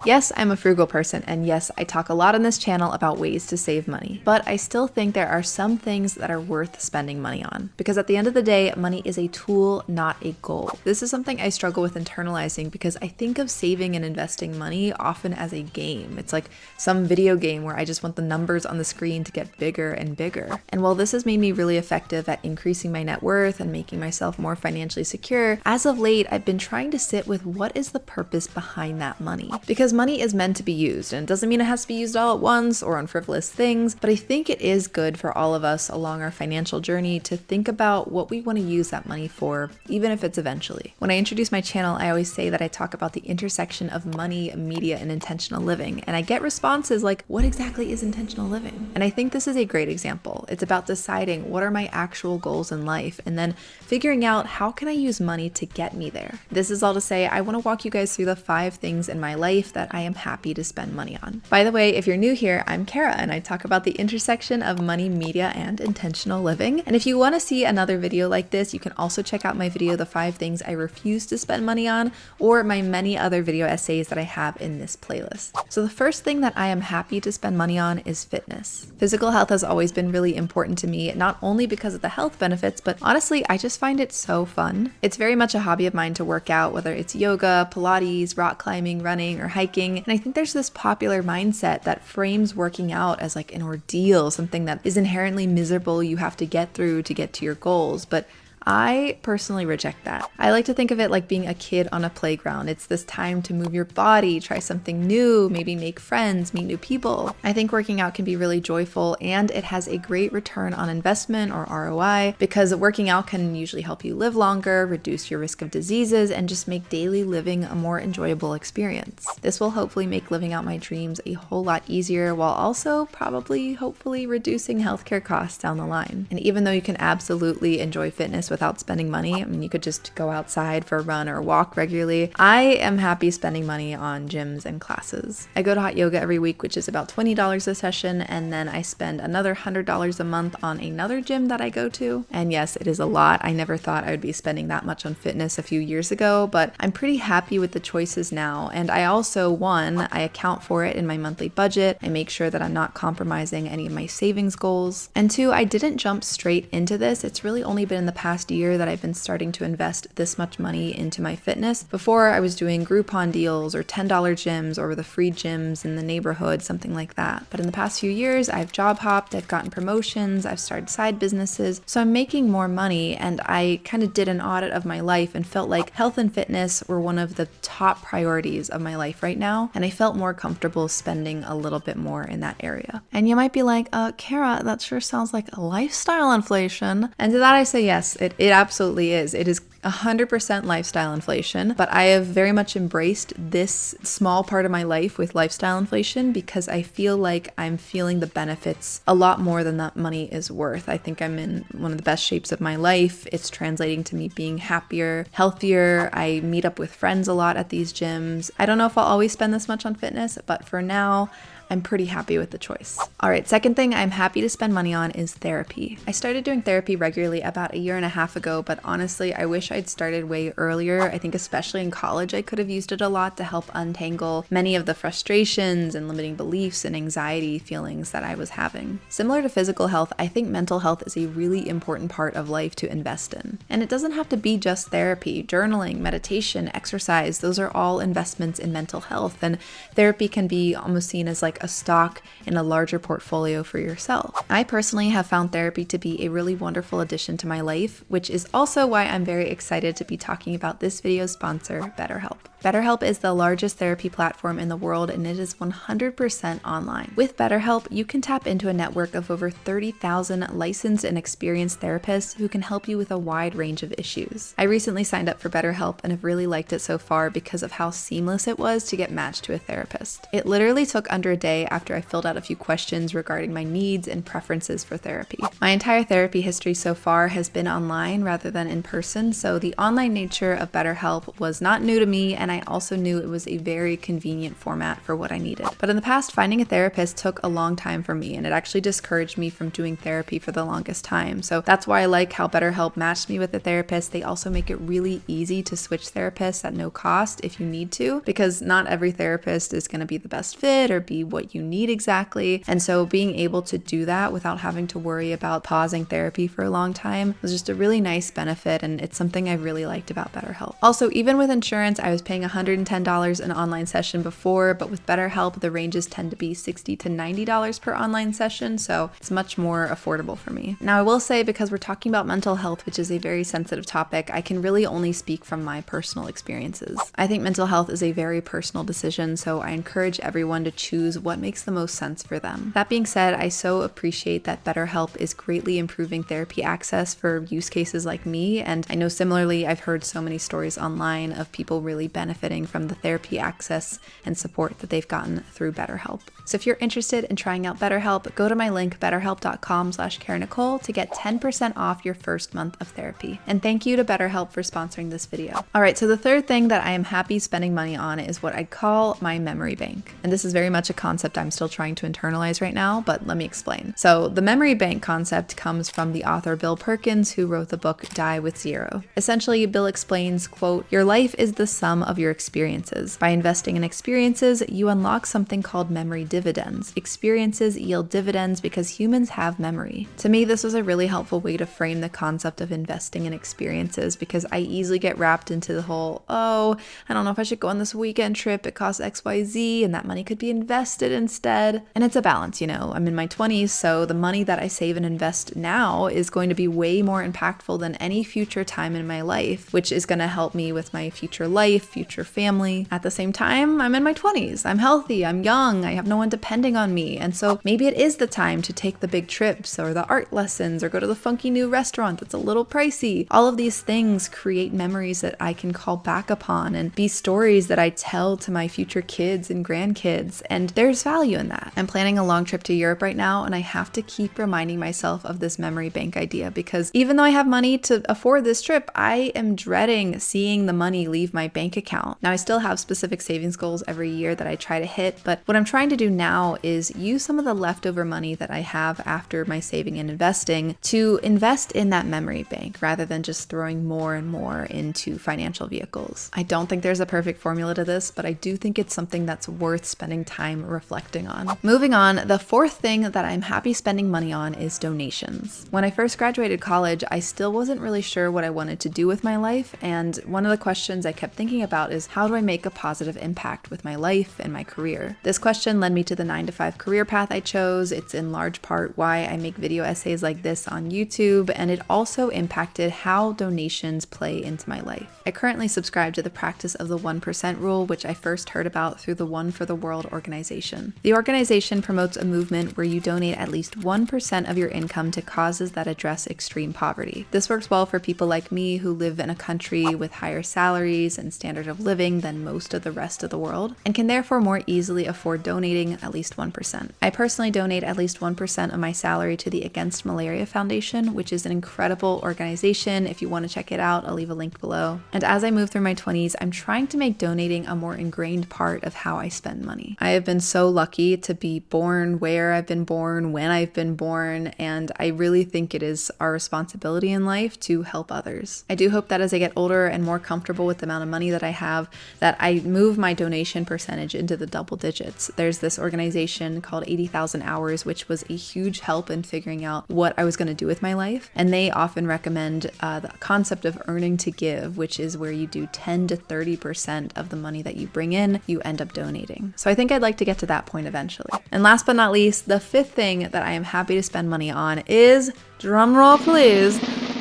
Yes, I'm a frugal person, and yes, I talk a lot on this channel about ways to save money, but I still think there are some things that are worth spending money on, because at the end of the day, money is a tool, not a goal. This is something I struggle with internalizing because I think of saving and investing money often as a game. It's like some video game where I just want the numbers on the screen to get bigger and bigger. And while this has made me really effective at increasing my net worth and making myself more financially secure, as of late, I've been trying to sit with what is the purpose behind that money. Because money is meant to be used, and it doesn't mean it has to be used all at once or on frivolous things, but I think it is good for all of us along our financial journey to think about what we want to use that money for, even if it's eventually. When I introduce my channel, I always say that I talk about the intersection of money, media, and intentional living, and I get responses like, what exactly is intentional living? And I think this is a great example. It's about deciding what are my actual goals in life, and then figuring out how can I use money to get me there. This is all to say, I want to walk you guys through the 5 things in my life that I am happy to spend money on. By the way, if you're new here, I'm Cara, and I talk about the intersection of money, media, and intentional living. And if you want to see another video like this, you can also check out my video, The 5 Things I Refuse to Spend Money On, or my many other video essays that I have in this playlist. So the first thing that I am happy to spend money on is fitness. Physical health has always been really important to me, not only because of the health benefits, but honestly, I just find it so fun. It's very much a hobby of mine to work out, whether it's yoga, Pilates, rock climbing, running, or hiking. And I think there's this popular mindset that frames working out as like an ordeal, something that is inherently miserable you have to get through to get to your goals. But I personally reject that. I like to think of it like being a kid on a playground. It's this time to move your body, try something new, maybe make friends, meet new people. I think working out can be really joyful, and it has a great return on investment, or ROI, because working out can usually help you live longer, reduce your risk of diseases, and just make daily living a more enjoyable experience. This will hopefully make living out my dreams a whole lot easier, while also hopefully reducing healthcare costs down the line. And even though you can absolutely enjoy fitness without spending money, I mean, you could just go outside for a run or walk regularly, I am happy spending money on gyms and classes. I go to hot yoga every week, which is about $20 a session, and then I spend another $100 a month on another gym that I go to. And yes, it is a lot. I never thought I would be spending that much on fitness a few years ago, but I'm pretty happy with the choices now. And I also, one, I account for it in my monthly budget. I make sure that I'm not compromising any of my savings goals. And two, I didn't jump straight into this. It's really only been in the past year that I've been starting to invest this much money into my fitness. Before, I was doing Groupon deals or $10 gyms or the free gyms in the neighborhood, something like that. But in the past few years, I've job hopped, I've gotten promotions, I've started side businesses, so I'm making more money, and I kind of did an audit of my life and felt like health and fitness were one of the top priorities of my life right now, and I felt more comfortable spending a little bit more in that area. And you might be like, Cara, that sure sounds like a lifestyle inflation. And to that I say yes, it absolutely is. It is 100% lifestyle inflation, but I have very much embraced this small part of my life with lifestyle inflation because I feel like I'm feeling the benefits a lot more than that money is worth. I think I'm in one of the best shapes of my life. It's translating to me being happier, healthier. I meet up with friends a lot at these gyms. I don't know if I'll always spend this much on fitness, but for now, I'm pretty happy with the choice. All right, second thing I'm happy to spend money on is therapy. I started doing therapy regularly about 1.5 years ago, but honestly, I wish I'd started way earlier. I think especially in college, I could have used it a lot to help untangle many of the frustrations and limiting beliefs and anxiety feelings that I was having. Similar to physical health, I think mental health is a really important part of life to invest in. And it doesn't have to be just therapy. Journaling, meditation, exercise, those are all investments in mental health, and therapy can be almost seen as like a stock in a larger portfolio for yourself. I personally have found therapy to be a really wonderful addition to my life, which is also why I'm very excited to be talking about this video's sponsor, BetterHelp. BetterHelp is the largest therapy platform in the world, and it is 100% online. With BetterHelp, you can tap into a network of over 30,000 licensed and experienced therapists who can help you with a wide range of issues. I recently signed up for BetterHelp and have really liked it so far because of how seamless it was to get matched to a therapist. It literally took under a day after I filled out a few questions regarding my needs and preferences for therapy. My entire therapy history so far has been online rather than in person, so the online nature of BetterHelp was not new to me, and and I also knew it was a very convenient format for what I needed. But in the past, finding a therapist took a long time for me, and it actually discouraged me from doing therapy for the longest time. So that's why I like how BetterHelp matched me with a therapist. They also make it really easy to switch therapists at no cost if you need to, because not every therapist is going to be the best fit or be what you need exactly. And so being able to do that without having to worry about pausing therapy for a long time was just a really nice benefit, and it's something I really liked about BetterHelp. Also, even with insurance, I was paying $110 an online session before, but with BetterHelp, the ranges tend to be $60 to $90 per online session, so it's much more affordable for me. Now, I will say, because we're talking about mental health, which is a very sensitive topic, I can really only speak from my personal experiences. I think mental health is a very personal decision, so I encourage everyone to choose what makes the most sense for them. That being said, I so appreciate that BetterHelp is greatly improving therapy access for use cases like me, and I know similarly I've heard so many stories online of people really benefiting from the therapy access and support that they've gotten through BetterHelp. So if you're interested in trying out BetterHelp, go to my link betterhelp.com/CaraNicole to get 10% off your first month of therapy. And thank you to BetterHelp for sponsoring this video. All right, so the third thing that I am happy spending money on is what I'd call my memory bank. And this is very much a concept I'm still trying to internalize right now, but let me explain. So the memory bank concept comes from the author Bill Perkins, who wrote the book Die with Zero. Essentially, Bill explains, quote, "Your life is the sum of your experiences. By investing in experiences, you unlock something called memory dividends. Experiences yield dividends because humans have memory." To me, this was a really helpful way to frame the concept of investing in experiences, because I easily get wrapped into the whole, oh, I don't know if I should go on this weekend trip, it costs XYZ, and that money could be invested instead. And it's a balance, you know. I'm in my 20s, so the money that I save and invest now is going to be way more impactful than any future time in my life, which is going to help me with my future life, future family. At the same time, I'm in my 20s. I'm healthy, I'm young, I have no one depending on me. And so maybe it is the time to take the big trips or the art lessons or go to the funky new restaurant that's a little pricey. All of these things create memories that I can call back upon and be stories that I tell to my future kids and grandkids. And there's value in that. I'm planning a long trip to Europe right now, and I have to keep reminding myself of this memory bank idea, because even though I have money to afford this trip, I am dreading seeing the money leave my bank account. Now, I still have specific savings goals every year that I try to hit, but what I'm trying to do now is use some of the leftover money that I have after my saving and investing to invest in that memory bank rather than just throwing more and more into financial vehicles. I don't think there's a perfect formula to this, but I do think it's something that's worth spending time reflecting on. Moving on, the fourth thing that I'm happy spending money on is donations. When I first graduated college, I still wasn't really sure what I wanted to do with my life, and one of the questions I kept thinking about is, how do I make a positive impact with my life and my career? This question led me to the 9-to-5 career path I chose. It's in large part why I make video essays like this on YouTube, and it also impacted how donations play into my life. I currently subscribe to the practice of the 1% rule, which I first heard about through the One for the World organization. The organization promotes a movement where you donate at least 1% of your income to causes that address extreme poverty. This works well for people like me who live in a country with higher salaries and standard of living than most of the rest of the world, and can therefore more easily afford donating at least 1%. I personally donate at least 1% of my salary to the Against Malaria Foundation, which is an incredible organization. If you want to check it out, I'll leave a link below. And as I move through my 20s, I'm trying to make donating a more ingrained part of how I spend money. I have been so lucky to be born where I've been born, when I've been born, and I really think it is our responsibility in life to help others. I do hope that as I get older and more comfortable with the amount of money that I have, that I move my donation percentage into the double digits. There's this organization called 80,000 Hours, which was a huge help in figuring out what I was going to do with my life. And they often recommend the concept of earning to give, which is where you do 10 to 30% of the money that you bring in, you end up donating. So I think I'd like to get to that point eventually. And last but not least, the fifth thing that I am happy to spend money on is, drumroll please,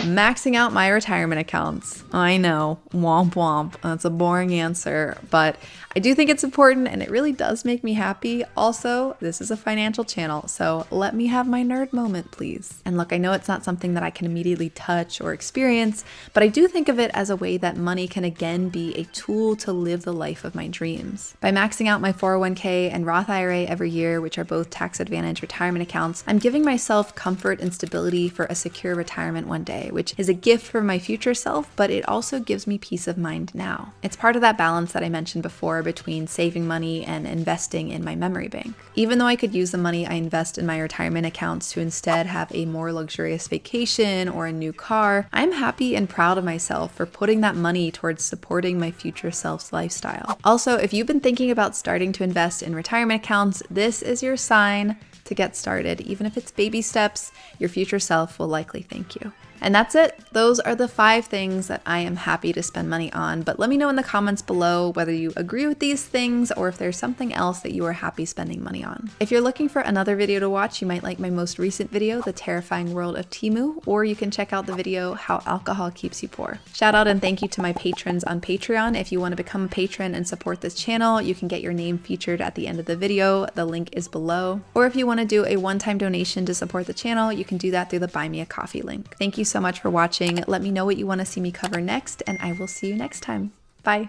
maxing out my retirement accounts. I know, womp womp, that's a boring answer, but I do think it's important and it really does make me happy. Also, this is a financial channel, so let me have my nerd moment, please. And look, I know it's not something that I can immediately touch or experience, but I do think of it as a way that money can again be a tool to live the life of my dreams. By maxing out my 401k and Roth IRA every year, which are both tax advantage retirement accounts, I'm giving myself comfort and stability for a secure retirement one day, which is a gift for my future self, but it also gives me peace of mind now. It's part of that balance that I mentioned before between saving money and investing in my memory bank. Even though I could use the money I invest in my retirement accounts to instead have a more luxurious vacation or a new car, I'm happy and proud of myself for putting that money towards supporting my future self's lifestyle. Also, if you've been thinking about starting to invest in retirement accounts, this is your sign to get started. Even if it's baby steps, your future self will likely thank you. And that's it. Those are the 5 things that I am happy to spend money on. But let me know in the comments below whether you agree with these things or if there's something else that you are happy spending money on. If you're looking for another video to watch, you might like my most recent video, The Terrifying World of Temu, or you can check out the video, How Alcohol Keeps You Poor. Shout out and thank you to my patrons on Patreon. If you want to become a patron and support this channel, you can get your name featured at the end of the video. The link is below. Or if you want to do a one-time donation to support the channel, you can do that through the Buy Me a Coffee link. Thank you so much for watching. Let me know what you want to see me cover next, and I will see you next time. Bye.